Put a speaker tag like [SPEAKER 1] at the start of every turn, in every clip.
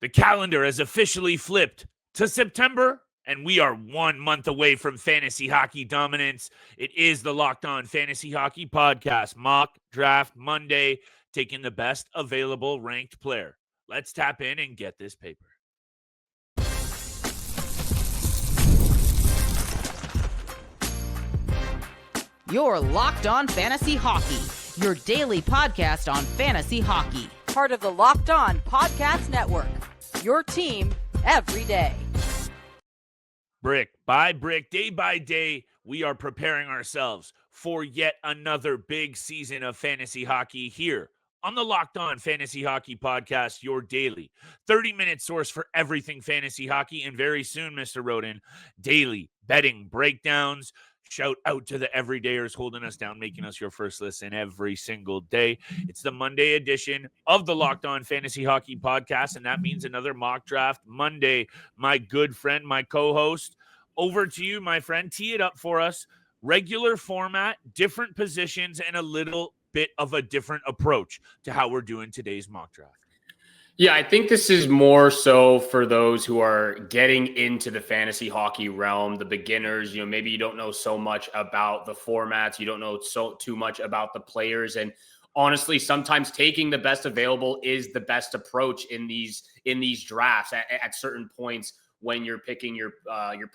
[SPEAKER 1] The calendar has officially flipped to September, and we are 1 month away from fantasy hockey dominance. It is the Locked On Fantasy Hockey Podcast, Mock Draft Monday, taking the best available ranked player. Let's tap in and get this paper.
[SPEAKER 2] You're Locked On Fantasy Hockey, your daily podcast on fantasy hockey.
[SPEAKER 3] Part of the Locked On Podcast Network, your team every day.
[SPEAKER 1] Brick by brick, day by day, we are preparing ourselves for yet another big season of fantasy hockey here on the Locked On Fantasy Hockey Podcast, your daily 30-minute source for everything fantasy hockey. And very soon, Mr. Rodin, daily betting breakdowns. Shout out to the everydayers holding us down, making us your first listen every single day. It's the Monday edition of the Locked On Fantasy Hockey Podcast, and that means another Mock Draft Monday. My good friend, my co-host, over to you, my friend. Tee it up for us. Regular format, different positions, and a little bit of a different approach to how we're doing today's mock draft.
[SPEAKER 4] Yeah, I think this is more so for those who are getting into the fantasy hockey realm, the beginners. Maybe you don't know so much about the formats, you don't know too much about the players, and honestly, sometimes taking the best available is the best approach in these drafts at certain points when you're picking your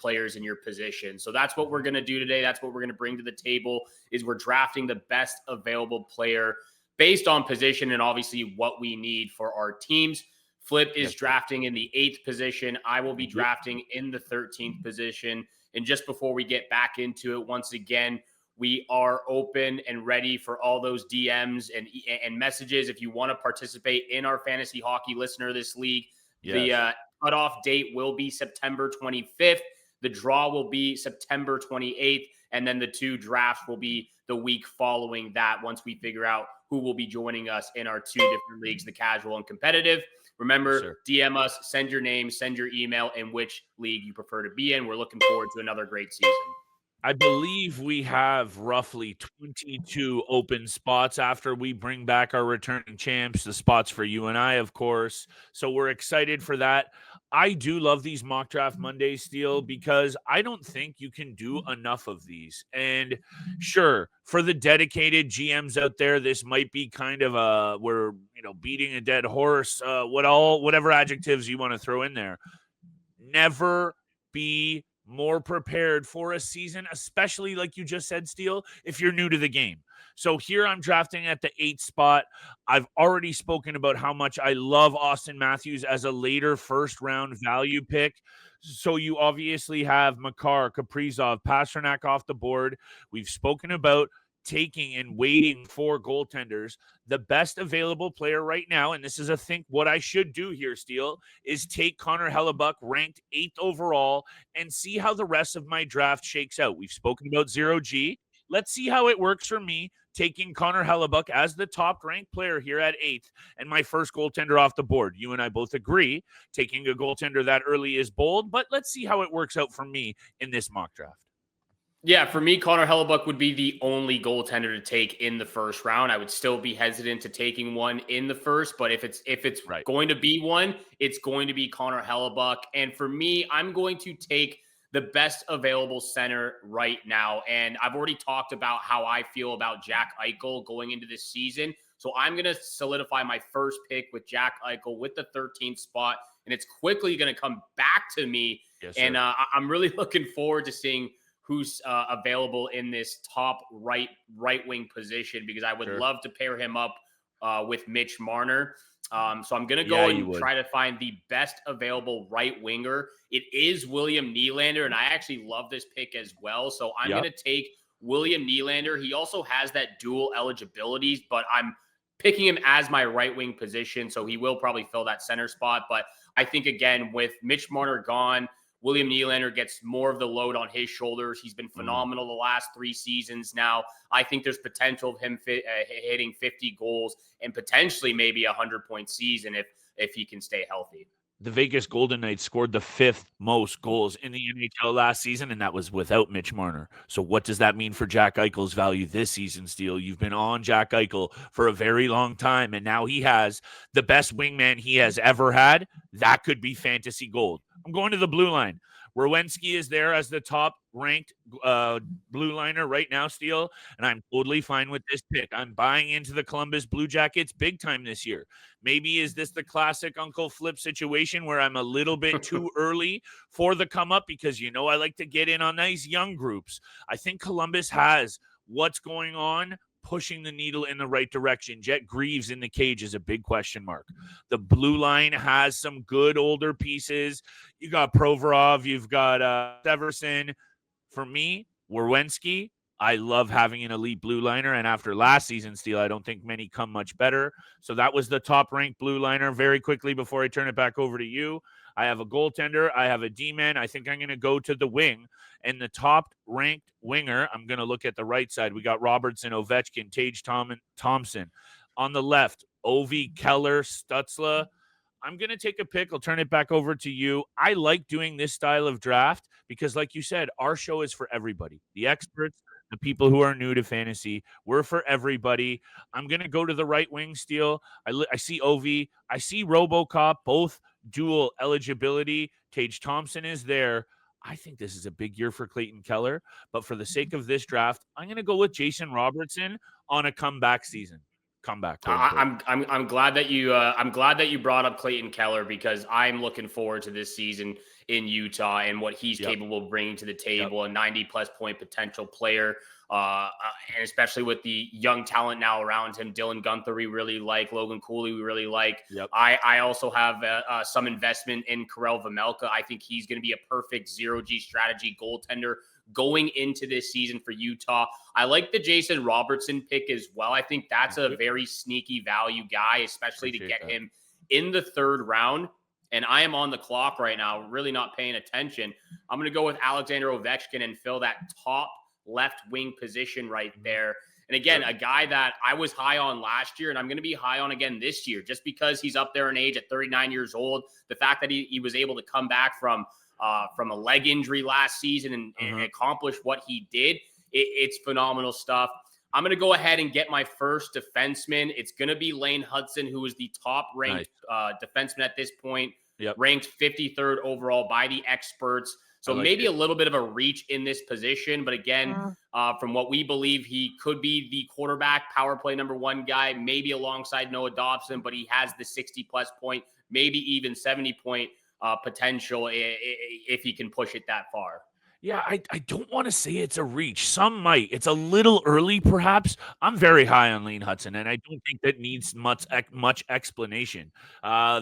[SPEAKER 4] players in your position. So that's what we're going to do today. That's what we're going to bring to the table. Is we're drafting the best available player based on position and obviously what we need for our teams. Flip is drafting in the 8th position. I will be drafting in the 13th position. And just before we get back into it, once again, we are open and ready for all those DMs and messages. If you want to participate in our fantasy hockey listener this league, the cutoff date will be September 25th. The draw will be September 28th. And then the 2 drafts will be the week following that once we figure out who will be joining us in our 2 different leagues, the casual and competitive. Remember, DM us, send your name, send your email, and which league you prefer to be in. We're looking forward to another great season.
[SPEAKER 1] I believe we have roughly 22 open spots after we bring back our returning champs, the spots for you and I, of course. So we're excited for that. I do love these mock draft Mondays, Steele, because I don't think you can do enough of these. And sure, for the dedicated GMs out there, this might be kind of we're beating a dead horse, whatever adjectives you want to throw in there. Never be more prepared for a season, especially like you just said, Steele, if you're new to the game. So here I'm drafting at the 8th spot. I've already spoken about how much I love Austin Matthews as a later first-round value pick. So you obviously have Makar, Kaprizov, Pastrnak off the board. We've spoken about taking and waiting for goaltenders. The best available player right now, and this is what I should do here, Steele, is take Connor Hellebuyck, ranked 8th overall, and see how the rest of my draft shakes out. We've spoken about 0G. Let's see how it works for me, taking Connor Hellebuyck as the top-ranked player here at 8th and my first goaltender off the board. You and I both agree taking a goaltender that early is bold, but let's see how it works out for me in this mock draft.
[SPEAKER 4] Yeah, for me, Connor Hellebuyck would be the only goaltender to take in the first round. I would still be hesitant to taking one in the first, but if it's going to be one, it's going to be Connor Hellebuyck. And for me, I'm going to take the best available center right now. And I've already talked about how I feel about Jack Eichel going into this season. So I'm going to solidify my first pick with Jack Eichel with the 13th spot. And it's quickly going to come back to me. Yes, and I'm really looking forward to seeing who's available in this top right wing position, because I would love to pair him up with Mitch Marner. So I'm going to go and try to find the best available right winger. It is William Nylander, and I actually love this pick as well. So I'm going to take William Nylander. He also has that dual eligibilities, but I'm picking him as my right wing position, so he will probably fill that center spot. But I think, again, with Mitch Marner gone, William Nylander gets more of the load on his shoulders. He's been phenomenal the last 3 seasons now. I think there's potential of him hitting 50 goals and potentially maybe a 100-point season if he can stay healthy.
[SPEAKER 1] the Vegas Golden Knights scored the 5th most goals in the NHL last season, and that was without Mitch Marner. So what does that mean for Jack Eichel's value this season, Steele? You've been on Jack Eichel for a very long time, and now he has the best wingman he has ever had. That could be fantasy gold. I'm going to the blue line. Werenski is there as the top-ranked blue liner right now, Steele, and I'm totally fine with this pick. I'm buying into the Columbus Blue Jackets big time this year. Maybe is this the classic Uncle Flip situation where I'm a little bit too early for the come up because, I like to get in on these young groups. I think Columbus has what's going on pushing the needle in the right direction. Jet Greaves in the cage is a big question mark. The blue line has some good older pieces. You got Provorov, you've got Severson. For me, Werenski, I love having an elite blue liner, and after last season's Steele, I don't think many come much better. So that was the top-ranked blue liner. Very quickly before I turn it back over to you, I have a goaltender. I have a D-man. I think I'm going to go to the wing. And the top-ranked winger, I'm going to look at the right side. We got Robertson, Ovechkin, Tage Thompson. On the left, Ovi, Keller, Stutzla. I'm going to take a pick. I'll turn it back over to you. I like doing this style of draft because, like you said, our show is for everybody. The experts, the people who are new to fantasy, we're for everybody. I'm going to go to the right wing, Steele. I see Ovi. I see RoboCop, both dual eligibility. Tage Thompson is there. I think this is a big year for Clayton Keller. But for the sake of this draft, I'm going to go with Jason Robertson on a comeback season.
[SPEAKER 4] I'm glad that you brought up Clayton Keller because I'm looking forward to this season in Utah and what he's capable of bringing to the table. A 90+ point potential player, and especially with the young talent now around him. Dylan Gunther we really like, Logan Cooley we really like. I also have some investment in Karel Vejmelka. I think he's going to be a perfect 0G strategy goaltender going into this season for Utah. I like the Jason Robertson pick as well. I think that's a very sneaky value guy, especially to get him in the 3rd round. And I am on the clock right now, really not paying attention. I'm going to go with Alexander Ovechkin and fill that top left wing position right there. And again, a guy that I was high on last year and I'm going to be high on again this year, just because he's up there in age at 39 years old. The fact that he was able to come back from a leg injury last season and accomplish what he did. It's phenomenal stuff. I'm going to go ahead and get my first defenseman. It's going to be Lane Hudson, who is the top-ranked defenseman at this point, ranked 53rd overall by the experts. So maybe a little bit of a reach in this position. But again, from what we believe, he could be the quarterback, power play number 1 guy, maybe alongside Noah Dobson, but he has the 60+ point, maybe even 70-point potential if he can push it that far.
[SPEAKER 1] Yeah, I don't want to say it's a reach. Some might. It's a little early, perhaps. I'm very high on Lane Hudson, and I don't think that needs much explanation.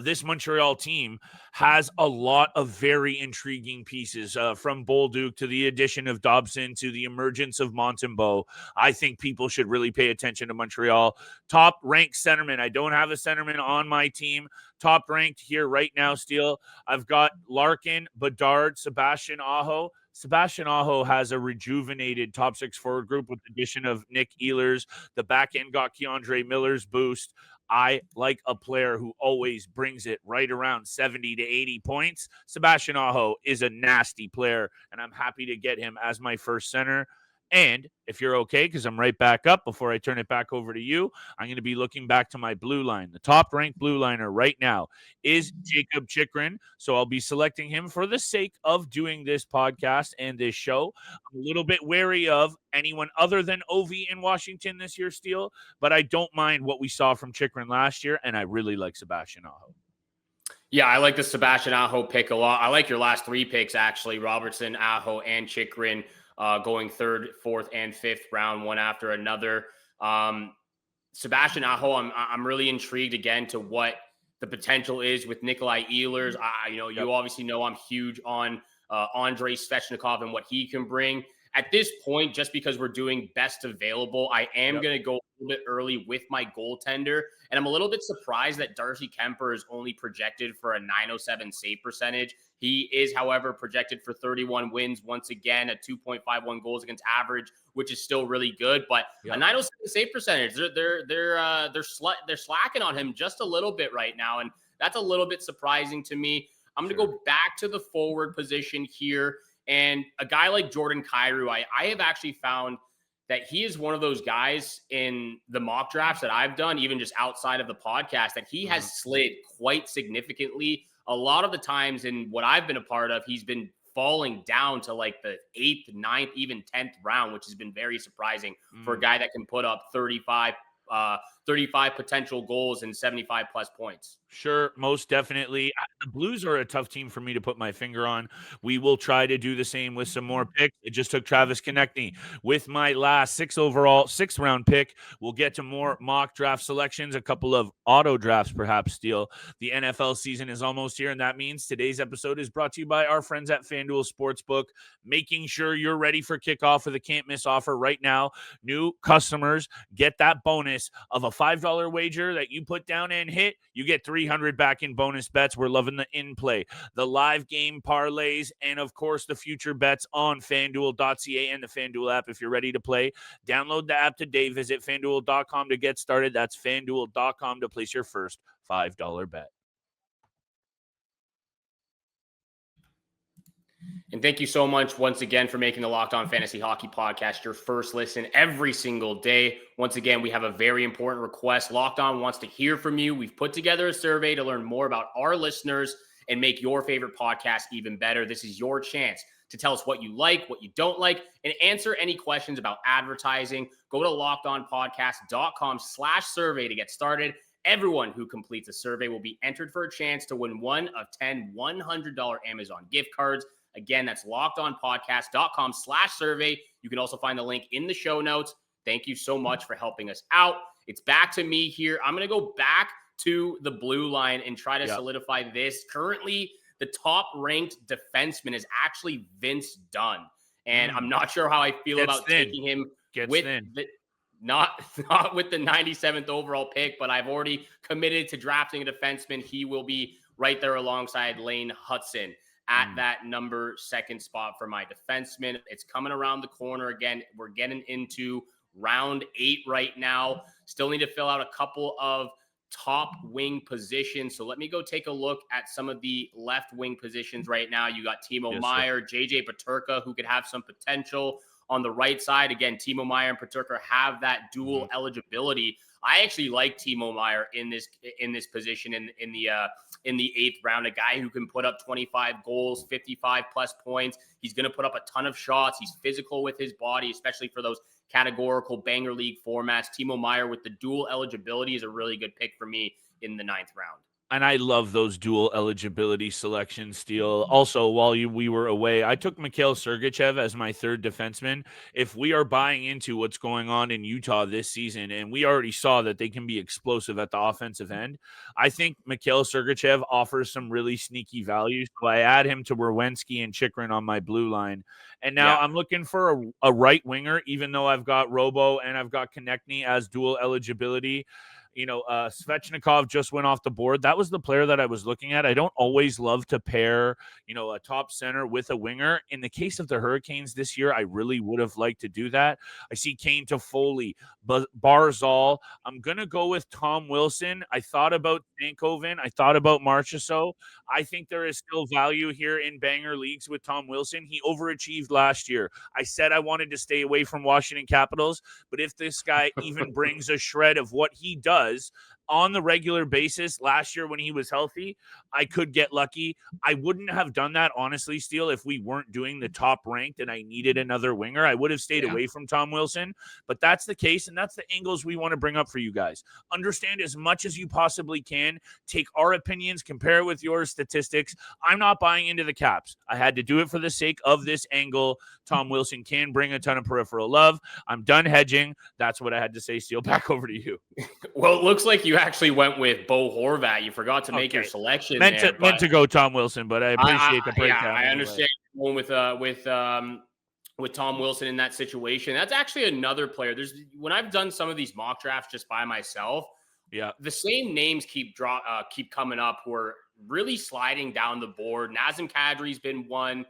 [SPEAKER 1] This Montreal team has a lot of very intriguing pieces, from Bolduc to the addition of Dobson to the emergence of Montembeault. I think people should really pay attention to Montreal. Top-ranked centerman. I don't have a centerman on my team. Top-ranked here right now, Steele. I've got Larkin, Bedard, Sebastian Aho. Sebastian Aho has a rejuvenated top 6 forward group with the addition of Nick Ehlers. The back end got Keandre Miller's boost. I like a player who always brings it right around 70 to 80 points. Sebastian Aho is a nasty player, and I'm happy to get him as my first center. And if you're okay, because I'm right back up before I turn it back over to you, I'm going to be looking back to my blue line. The top-ranked blue liner right now is Jakob Chychrun, so I'll be selecting him for the sake of doing this podcast and this show. I'm a little bit wary of anyone other than Ovi in Washington this year, Steele, but I don't mind what we saw from Chychrun last year, and I really like Sebastian Aho.
[SPEAKER 4] Yeah, I like the Sebastian Aho pick a lot. I like your last 3 picks, actually, Robertson, Aho, and Chychrun. Going 3rd, 4th, and 5th round, one after another. Sebastian Aho, I'm really intrigued again to what the potential is with Nikolai Ehlers. You obviously know I'm huge on Andrei Svechnikov and what he can bring. At this point, just because we're doing best available, I am going to go a little bit early with my goaltender. And I'm a little bit surprised that Darcy Kemper is only projected for a .907 save percentage. He is, however, projected for 31 wins. Once again, a 2.51 goals against average, which is still really good. But a .907 save percentage, they're slacking on him just a little bit right now. And That's a little bit surprising to me. I'm going to go back to the forward position here. And a guy like Jordan Kyrou, I have actually found that he is one of those guys in the mock drafts that I've done, even just outside of the podcast, that he has slid quite significantly. A lot of the times in what I've been a part of, he's been falling down to like the 8th, 9th, even 10th round, which has been very surprising for a guy that can put up 35 potential goals and 75 plus points.
[SPEAKER 1] Sure, most definitely. The Blues are a tough team for me to put my finger on. We will try to do the same with some more picks. It just took Travis Konechny with my last 6th round pick. We'll get to more mock draft selections, a couple of auto drafts, perhaps, Steele. The NFL season is almost here, and that means today's episode is brought to you by our friends at FanDuel Sportsbook, making sure you're ready for kickoff with a can't-miss offer right now. New customers get that bonus of a $5 wager that you put down and hit. You get 300 back in bonus bets. We're loving the in-play, the live game parlays, and, of course, the future bets on FanDuel.ca and the FanDuel app. If you're ready to play, download the app today. Visit FanDuel.com to get started. That's FanDuel.com to place your first $5 bet.
[SPEAKER 4] And thank you so much once again for making the Locked On Fantasy Hockey Podcast your first listen every single day. Once again, we have a very important request. Locked On wants to hear from you. We've put together a survey to learn more about our listeners and make your favorite podcast even better. This is your chance to tell us what you like, what you don't like, and answer any questions about advertising. Go to lockedonpodcast.com/survey to get started. Everyone who completes a survey will be entered for a chance to win one of 10 $100 Amazon gift cards. Again, that's lockedonpodcast.com/survey. You can also find the link in the show notes. Thank you so much for helping us out. It's back to me here. I'm going to go back to the blue line and try to solidify this. Currently, the top-ranked defenseman is actually Vince Dunn. And I'm not sure how I feel about taking him not with the 97th overall pick, but I've already committed to drafting a defenseman. He will be right there alongside Lane Hudson at that number 2nd spot for my defenseman. It's coming around the corner again. We're getting into round 8 right now. Still need to fill out a couple of top wing positions. So let me go take a look at some of the left wing positions right now. You got Timo Meier, JJ Peterka, who could have some potential. On the right side, again, Timo Meier and Peterka have that dual eligibility. I actually like Timo Meier in this position in the 8th round, a guy who can put up 25 goals, 55 plus points. He's going to put up a ton of shots. He's physical with his body, especially for those categorical banger league formats. Timo Meier with the dual eligibility is a really good pick for me in the 9th round.
[SPEAKER 1] And I love those dual eligibility selections, Steele. Also, while we were away, I took Mikhail Sergachev as my 3rd defenseman. If we are buying into what's going on in Utah this season, and we already saw that they can be explosive at the offensive end, I think Mikhail Sergachev offers some really sneaky value. So I add him to Werenski and Chychrun on my blue line. And now I'm looking for a right winger, even though I've got Robo and I've got Konechny as dual eligibility. Svechnikov just went off the board. That was the player that I was looking at. I don't always love to pair, a top center with a winger. In the case of the Hurricanes this year, I really would have liked to do that. I see Kane Toffoli, Barzal. I'm going to go with Tom Wilson. I thought about Stankoven. I thought about Marchessault. I think there is still value here in banger leagues with Tom Wilson. He overachieved last year. I said I wanted to stay away from Washington Capitals, but if this guy even brings a shred of what he does on the regular basis last year when he was healthy, I could get lucky. I wouldn't have done that, honestly, Steele, if we weren't doing the top ranked and I needed another winger. I would have stayed away from Tom Wilson, but that's the case, and that's the angles we want to bring up for you guys. Understand as much as you possibly can. Take our opinions, compare it with your statistics. I'm not buying into the Caps. I had to do it for the sake of this angle. Tom Wilson can bring a ton of peripheral love. I'm done hedging. That's what I had to say, Steele. Back over to you.
[SPEAKER 4] Well, it looks like you actually went with Bo Horvat. You forgot to make your selection.
[SPEAKER 1] Meant to go Tom Wilson, but I appreciate the breakdown.
[SPEAKER 4] I understand going with Tom Wilson in that situation. That's actually another player. When I've done some of these mock drafts just by myself, the same names keep coming up who are really sliding down the board. Nazem Kadri's been one.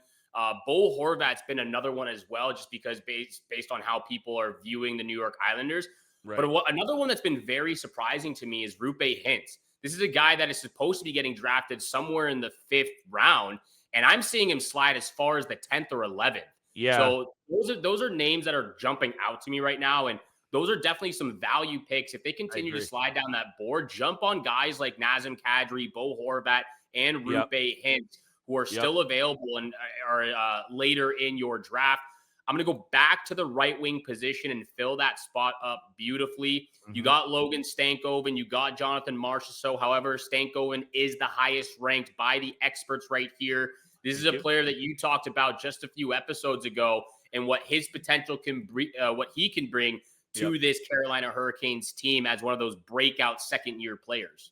[SPEAKER 4] Bo Horvat's been another one as well, just because based on how people are viewing the New York Islanders. Right. But another one that's been very surprising to me is Rupe Hintz. This is a guy that is supposed to be getting drafted somewhere in the 5th round, and I'm seeing him slide as far as the 10th or 11th.
[SPEAKER 1] Yeah.
[SPEAKER 4] So those are names that are jumping out to me right now, and those are definitely some value picks. If they continue to slide down that board, jump on guys like Nazem Kadri, Bo Horvat, and Rupe Hint, who are still available and are later in your draft. I'm going to go back to the right wing position and fill that spot up beautifully. You got Logan Stankoven. You got Jonathan Marchessault. However, Stankoven is the highest ranked by the experts right here. This is a player that you talked about just a few episodes ago and what his potential can bring, what he can bring to this Carolina Hurricanes team as one of those breakout second-year players.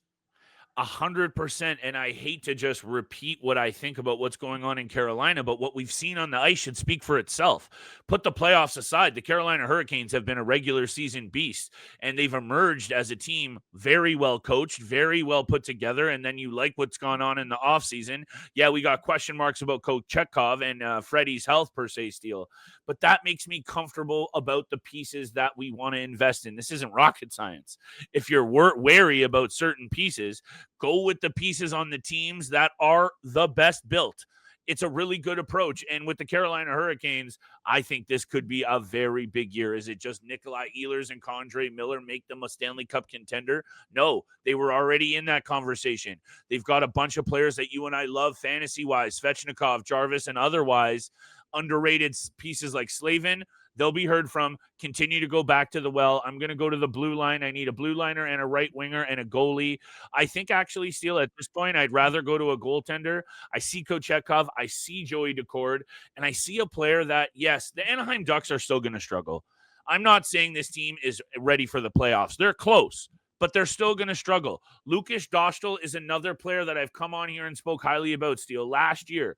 [SPEAKER 1] 100%. And I hate to just repeat what I think about what's going on in Carolina, but what we've seen on the ice should speak for itself. Put the playoffs aside, the Carolina Hurricanes have been a regular season beast, and they've emerged as a team very well coached, very well put together. And then you like what's gone on in the offseason. Yeah, we got question marks about Coach Chekhov and Freddie's health per se, Steele, but that makes me comfortable about the pieces that we want to invest in. This isn't rocket science. If you're wary about certain pieces, go with the pieces on the teams that are the best built. It's a really good approach. And with the Carolina Hurricanes, I think this could be a very big year. Is it just Nikolai Ehlers and K'Andre Miller make them a Stanley Cup contender? No, they were already in that conversation. They've got a bunch of players that you and I love fantasy-wise, Svechnikov, Jarvis, and otherwise. Underrated pieces like Slavin, they'll be heard from. Continue to go back to the well. I'm going to go to the blue line. I need a blue liner and a right winger and a goalie. I think actually, Steele, at this point, I'd rather go to a goaltender. I see Kochetkov. I see Joey Decord. And I see a player that, yes, the Anaheim Ducks are still going to struggle. I'm not saying this team is ready for the playoffs. They're close, but they're still going to struggle. Lukas Dostal is another player that I've come on here and spoke highly about, Steele, last year.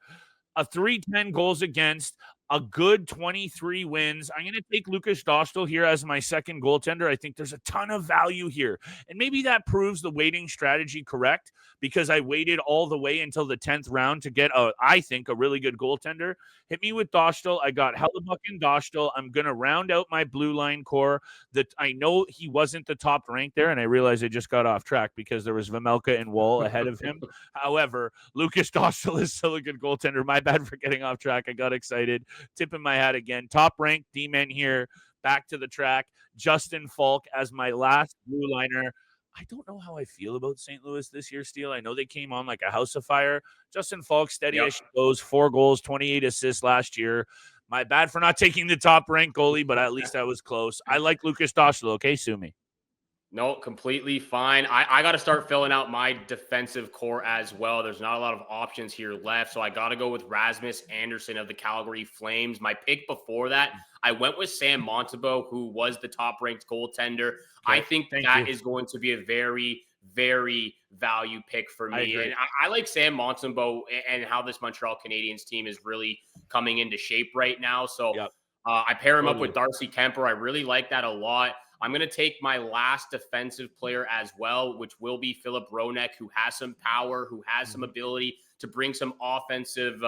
[SPEAKER 1] A 310 goals against, a good 23 wins. I'm going to take Lukas Dostal here as my second goaltender. I think there's a ton of value here. And maybe that proves the waiting strategy correct because I waited all the way until the 10th round to get, I think, a really good goaltender. Hit me with Dostal. I got Hellebuyck and Dostal. I'm going to round out my blue line core. That I know he wasn't the top ranked there, and I realized I just got off track because there was Vejmelka and Wall ahead of him. However, Lukas Dostal is still a good goaltender. My bad for getting off track. I got excited. Tipping my hat again. Top ranked D-men here. Back to the track. Justin Falk as my last blue liner. I don't know how I feel about St. Louis this year, Steele. I know they came on like a house of fire. Justin Falk, steady as she goes. 4 goals, 28 assists last year. My bad for not taking the top-ranked goalie, but at least I was close. I like Lukas Dostal, okay? Sue me.
[SPEAKER 4] No, completely fine. I got to start filling out my defensive core as well. There's not a lot of options here left, so I got to go with Rasmus Andersson of the Calgary Flames. My pick before that, I went with Sam Montembeault, who was the top-ranked goaltender. Okay, I think that is going to be a very, very value pick for me. And I like Sam Montembeault and how this Montreal Canadiens team is really coming into shape right now. So I pair him up with Darcy Kemper. I really like that a lot. I'm going to take my last defensive player as well, which will be Philip Ronek, who has some power, who has some ability to bring some offensive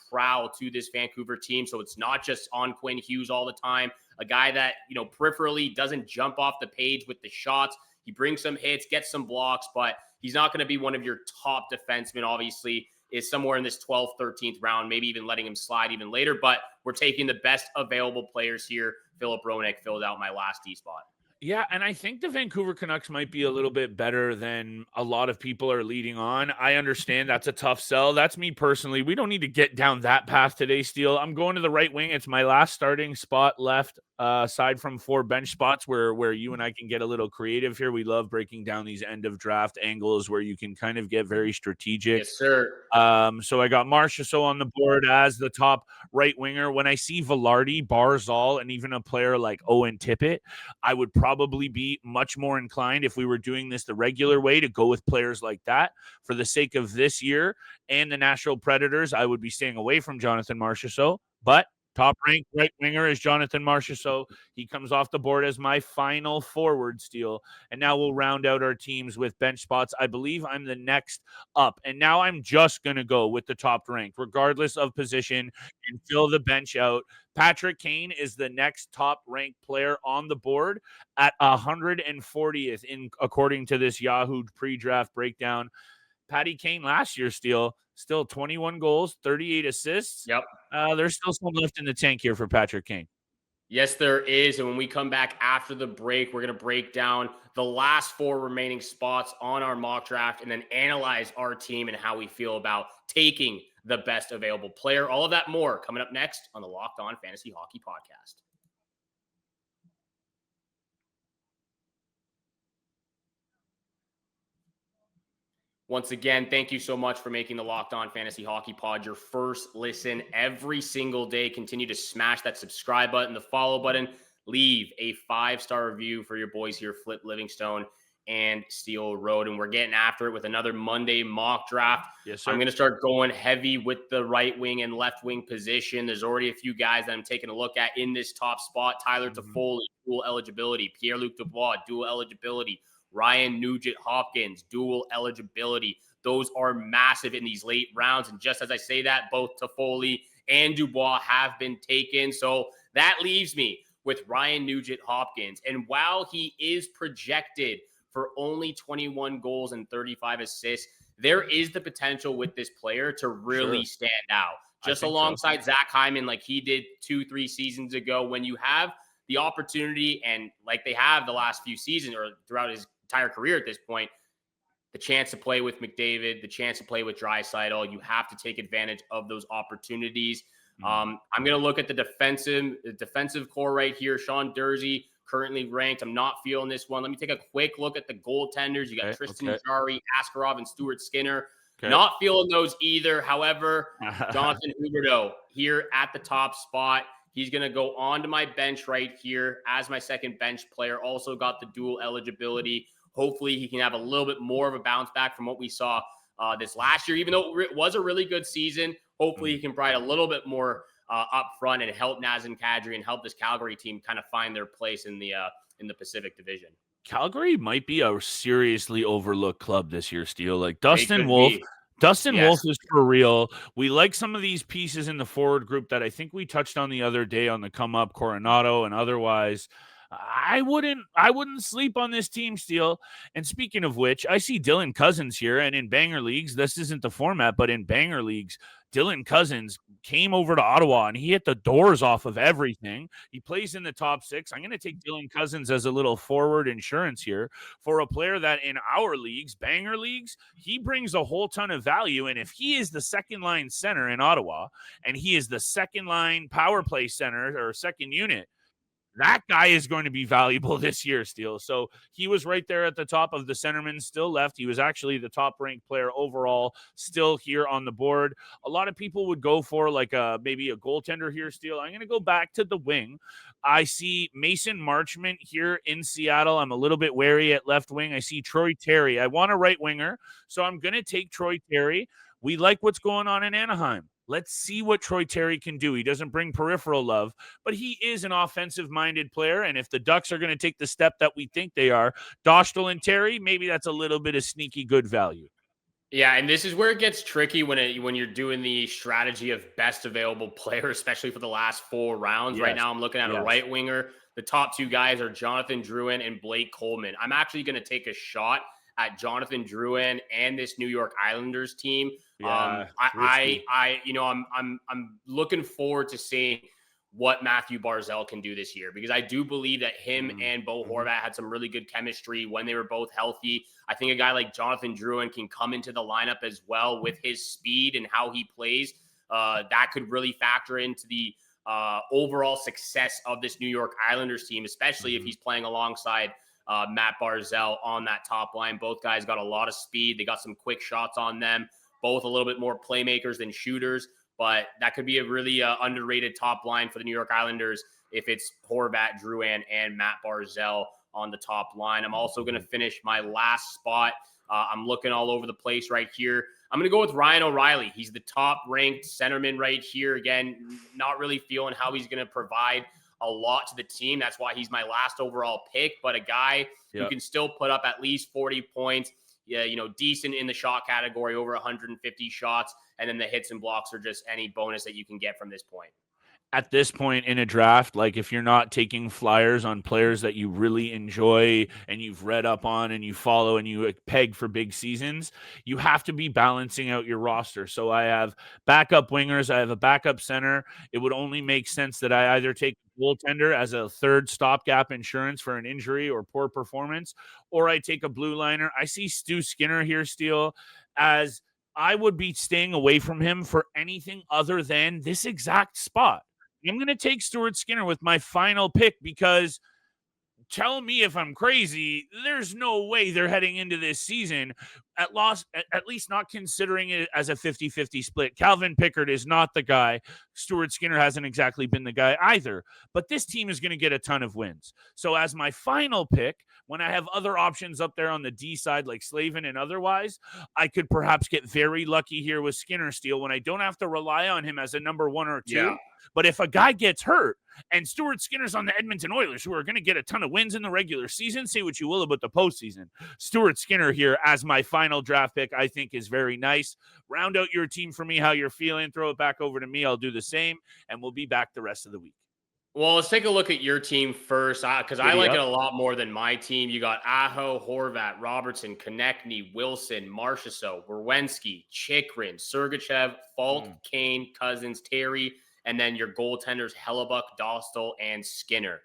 [SPEAKER 4] prowl to this Vancouver team. So it's not just on Quinn Hughes all the time, a guy that, peripherally doesn't jump off the page with the shots. He brings some hits, gets some blocks, but he's not going to be one of your top defensemen, obviously. Is somewhere in this 12th, 13th round, maybe even letting him slide even later. But we're taking the best available players here. Philip Ronek filled out my last D spot.
[SPEAKER 1] Yeah, and I think the Vancouver Canucks might be a little bit better than a lot of people are leading on. I understand that's a tough sell. That's me personally. We don't need to get down that path today, Steele. I'm going to the right wing. It's my last starting spot left, aside from 4 bench spots where you and I can get a little creative here. We love breaking down these end of draft angles where you can kind of get very strategic.
[SPEAKER 4] Yes, sir.
[SPEAKER 1] So I got Marchessault on the board as the top right winger. When I see Velarde, Barzal, and even a player like Owen Tippett, I would probably be much more inclined, if we were doing this the regular way, to go with players like that. For the sake of this year and the Nashville Predators, I would be staying away from Jonathan Marchessault. But Top-ranked right winger is Jonathan Marchessault. He comes off the board as my final forward, Steele. And now we'll round out our teams with bench spots. I believe I'm the next up. And now I'm just going to go with the top ranked, regardless of position, and fill the bench out. Patrick Kane is the next top-ranked player on the board at 140th, according to this Yahoo pre-draft breakdown. Patty Kane last year, still 21 goals, 38 assists.
[SPEAKER 4] Yep.
[SPEAKER 1] There's still some left in the tank here for Patrick Kane.
[SPEAKER 4] Yes, there is. And when we come back after the break, we're going to break down the last 4 remaining spots on our mock draft and then analyze our team and how we feel about taking the best available player. All of that more coming up next on the Locked On Fantasy Hockey Podcast. Once again, thank you so much for making the Locked On Fantasy Hockey Pod your first listen every single day. Continue to smash that subscribe button, the follow button. Leave a 5-star review for your boys here, Flip Livingstone and Steele Rodin. We're getting after it with another Monday mock draft.
[SPEAKER 1] Yes, sir.
[SPEAKER 4] I'm going to start going heavy with the right wing and left wing position. There's already a few guys that I'm taking a look at in this top spot. Tyler Toffoli, dual eligibility. Pierre-Luc Dubois, dual eligibility. Ryan Nugent-Hopkins, dual eligibility. Those are massive in these late rounds. And just as I say that, both Toffoli and Dubois have been taken. So that leaves me with Ryan Nugent-Hopkins. And while he is projected for only 21 goals and 35 assists, there is the potential with this player to really stand out. Just alongside Zach Hyman, like he did 2-3 seasons ago, when you have the opportunity, and like they have the last few seasons or throughout his entire career at this point, the chance to play with McDavid, the chance to play with Draisaitl, you have to take advantage of those opportunities. I'm going to look at the defensive core right here. Sean Durzi, currently ranked. I'm not feeling this one. Let me take a quick look at the goaltenders. You got Tristan Jarry, Askarov, and Stuart Skinner. Not feeling those either. However, Jonathan Huberdeau here at the top spot. He's going to go on to my bench right here as my second bench player. Also got the dual eligibility. Hopefully he can have a little bit more of a bounce back from what we saw this last year. Even though it was a really good season, hopefully he can provide a little bit more up front and help Nazem Kadri and help this Calgary team kind of find their place in the Pacific Division.
[SPEAKER 1] Calgary might be a seriously overlooked club this year, Steele. Like Dustin Wolf. Wolf is for real. We like some of these pieces in the forward group that I think we touched on the other day on the come up, Coronado and otherwise. I wouldn't sleep on this team, Steele. And speaking of which, I see Dylan Cousins here, and in banger leagues, this isn't the format, but in banger leagues, Dylan Cousins came over to Ottawa and he hit the doors off of everything. He plays in the top 6. I'm going to take Dylan Cousins as a little forward insurance here for a player that in our leagues, banger leagues, he brings a whole ton of value. And if he is the second line center in Ottawa and he is the second line power play center or second unit, that guy is going to be valuable this year, Steele. So he was right there at the top of the centermen, still left. He was actually the top-ranked player overall, still here on the board. A lot of people would go for like maybe a goaltender here, Steele. I'm going to go back to the wing. I see Mason Marchment here in Seattle. I'm a little bit wary at left wing. I see Troy Terry. I want a right winger, so I'm going to take Troy Terry. We like what's going on in Anaheim. Let's see what Troy Terry can do. He doesn't bring peripheral love, but he is an offensive-minded player, and if the Ducks are going to take the step that we think they are, Dostal and Terry, maybe that's a little bit of sneaky good value.
[SPEAKER 4] Yeah, and this is where it gets tricky when you're doing the strategy of best available player, especially for the last 4 rounds. Yes. Right now I'm looking at a right winger. The top 2 guys are Jonathan Drouin and Blake Coleman. I'm actually going to take a shot at Jonathan Drouin and this New York Islanders team. Yeah, I'm looking forward to seeing what Matthew Barzal can do this year, because I do believe that him and Bo Horvat had some really good chemistry when they were both healthy. I think a guy like Jonathan Drouin can come into the lineup as well with his speed and how he plays. That could really factor into the overall success of this New York Islanders team, especially if he's playing alongside Matt Barzal on that top line. Both guys got a lot of speed. They got some quick shots on them. Both a little bit more playmakers than shooters, but that could be a really underrated top line for the New York Islanders if it's Horvat, Drouin, and Matt Barzal on the top line. I'm also going to finish my last spot. I'm looking all over the place right here. I'm going to go with Ryan O'Reilly. He's the top-ranked centerman right here. Again, not really feeling how he's going to provide a lot to the team. That's why he's my last overall pick, but a guy who can still put up at least 40 points. Yeah, decent in the shot category, over 150 shots, and then the hits and blocks are just any bonus that you can get from this point.
[SPEAKER 1] At this point in a draft, like if you're not taking flyers on players that you really enjoy and you've read up on and you follow and you peg for big seasons, you have to be balancing out your roster. So I have backup wingers, I have a backup center. It would only make sense that I either take a goaltender as a third stopgap insurance for an injury or poor performance, or I take a blue liner. I see Stu Skinner here, Steele, as I would be staying away from him for anything other than this exact spot. I'm going to take Stuart Skinner with my final pick because tell me if I'm crazy, there's no way they're heading into this season at least not considering it as a 50-50 split. Calvin Pickard is not the guy. Stuart Skinner hasn't exactly been the guy either, but this team is going to get a ton of wins. So as my final pick, when I have other options up there on the D side like Slavin and otherwise, I could perhaps get very lucky here with Skinner Steele when I don't have to rely on him as a number 1 or 2. Yeah. But if a guy gets hurt and Stuart Skinner's on the Edmonton Oilers, who are going to get a ton of wins in the regular season, say what you will about the postseason, Stuart Skinner here as my final draft pick, I think is very nice. Round out your team for me, how you're feeling. Throw it back over to me. I'll do the same, and we'll be back the rest of the week.
[SPEAKER 4] Well, let's take a look at your team first, because I like it a lot more than my team. You got Aho, Horvat, Robertson, Konechny, Wilson, Marchessault, Werenski, Chychrun, Sergachev, Falk, Kane, Cousins, Terry, and then your goaltenders, Hellebuyck, Dostal, and Skinner.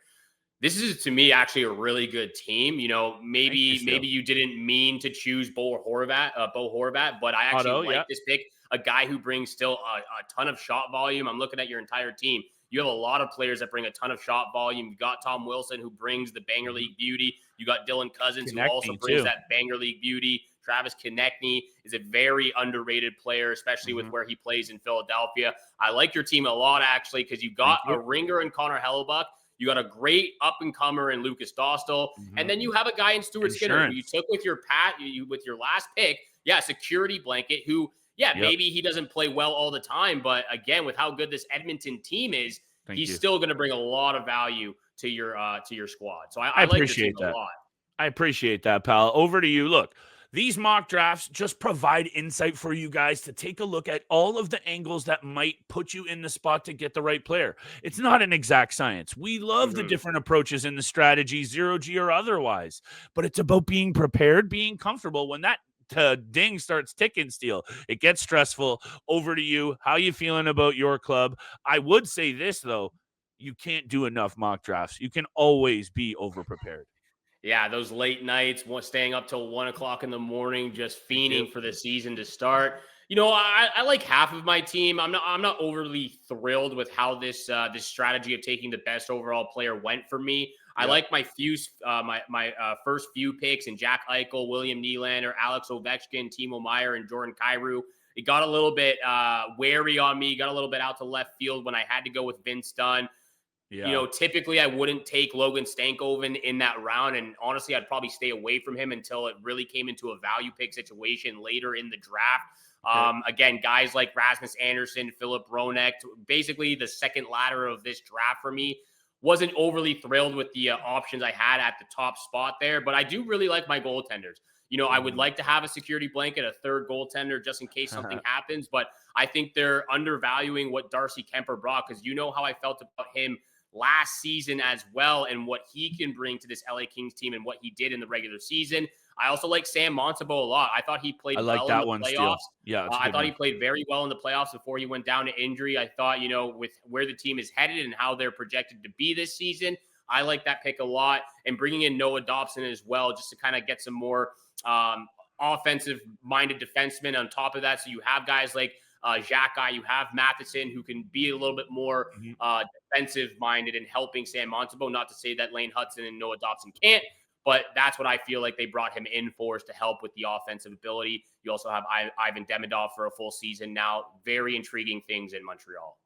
[SPEAKER 4] This is, to me, actually a really good team. Maybe you didn't mean to choose Bo Horvat, but I actually like this pick. A guy who brings still a ton of shot volume. I'm looking at your entire team. You have a lot of players that bring a ton of shot volume. You got Tom Wilson, who brings the Banger League beauty. You got Dylan Cousins, who also brings that Banger League beauty. Travis Konechny is a very underrated player, especially with where he plays in Philadelphia. I like your team a lot, actually, because you got a ringer in Connor Hellebuyck. You got a great up-and-comer in Lucas Dostal. And then you have a guy in Stuart Skinner who you took with your last pick. Yeah, security blanket, who – maybe he doesn't play well all the time, but again, with how good this Edmonton team is, he's still going to bring a lot of value to your squad. So I appreciate like that a lot.
[SPEAKER 1] I appreciate that, pal. Over to you. Look, these mock drafts just provide insight for you guys to take a look at all of the angles that might put you in the spot to get the right player. It's not an exact science. We love the different approaches in the strategy, 0G or otherwise, but it's about being prepared, being comfortable when that ding starts ticking, Steele. It gets stressful. Over to you. How you feeling about your club? I would say this, though. You can't do enough mock drafts. You can always be over-prepared.
[SPEAKER 4] Yeah, those late nights, staying up till 1 o'clock in the morning, just fiending for the season to start. I like half of my team. I'm not overly thrilled with how this strategy of taking the best overall player went for me. I like my first few picks in Jack Eichel, William Nylander, Alex Ovechkin, Timo Meier, and Jordan Kyrou. It got a little bit wary on me, got a little bit out to left field when I had to go with Vince Dunn. Yeah. Typically I wouldn't take Logan Stankoven in that round. And honestly, I'd probably stay away from him until it really came into a value pick situation later in the draft. Again, guys like Rasmus Anderson, Philip Ronek, basically the second ladder of this draft for me. Wasn't overly thrilled with the options I had at the top spot there, but I do really like my goaltenders. I would like to have a security blanket, a third goaltender, just in case something happens, but I think they're undervaluing what Darcy Kemper brought, because how I felt about him last season as well and what he can bring to this LA Kings team and what he did in the regular season. I also like Sam Montembeault a lot. I thought he played well in the playoffs.
[SPEAKER 1] Yeah,
[SPEAKER 4] I thought he played very well in the playoffs before he went down to injury. I thought, with where the team is headed and how they're projected to be this season, I like that pick a lot. And bringing in Noah Dobson as well, just to kind of get some more offensive-minded defensemen on top of that. So you have guys like Xhekaj, you have Matheson, who can be a little bit more defensive-minded and helping Sam Montembeault. Not to say that Lane Hudson and Noah Dobson can't, but that's what I feel like they brought him in for, is to help with the offensive ability. You also have Ivan Demidov for a full season now. Very intriguing things in Montreal.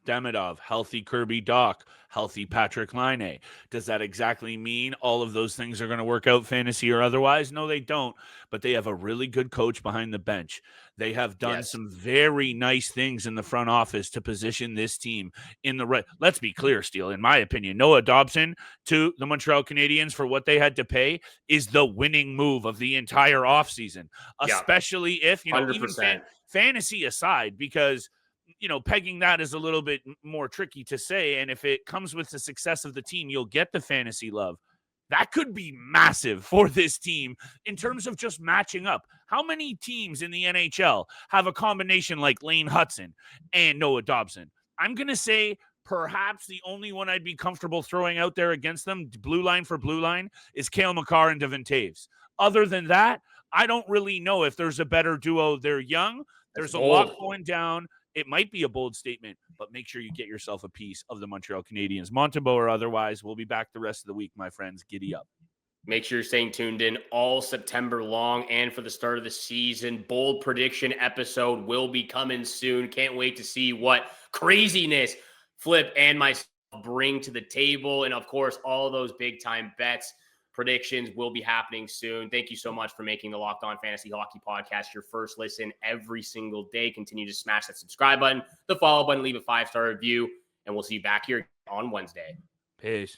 [SPEAKER 1] Demidov, healthy Kirby Dach, healthy Patrick Laine. Does that exactly mean all of those things are going to work out fantasy or otherwise? No, they don't. But they have a really good coach behind the bench. They have done some very nice things in the front office to position this team in the right. Let's be clear, Steele. In my opinion, Noah Dobson to the Montreal Canadiens for what they had to pay is the winning move of the entire offseason, especially if,
[SPEAKER 4] 100%.
[SPEAKER 1] Even fantasy aside, because pegging that is a little bit more tricky to say. And if it comes with the success of the team, you'll get the fantasy love. That could be massive for this team in terms of just matching up. How many teams in the NHL have a combination like Lane Hudson and Noah Dobson? I'm going to say perhaps the only one I'd be comfortable throwing out there against them, blue line for blue line, is Cale Makar and Devin Taves. Other than that, I don't really know if there's a better duo. They're young. There's a lot going down. It might be a bold statement, but make sure you get yourself a piece of the Montreal Canadiens. Montembeault or otherwise, we'll be back the rest of the week, my friends. Giddy up.
[SPEAKER 4] Make sure you're staying tuned in all September long and for the start of the season. Bold prediction episode will be coming soon. Can't wait to see what craziness Flip and myself bring to the table. And, of course, all those big-time bets. Predictions will be happening soon. Thank you so much for making the Locked On Fantasy Hockey Podcast your first listen every single day. Continue to smash that subscribe button, the follow button, leave a 5-star review, and we'll see you back here on Wednesday.
[SPEAKER 1] Peace.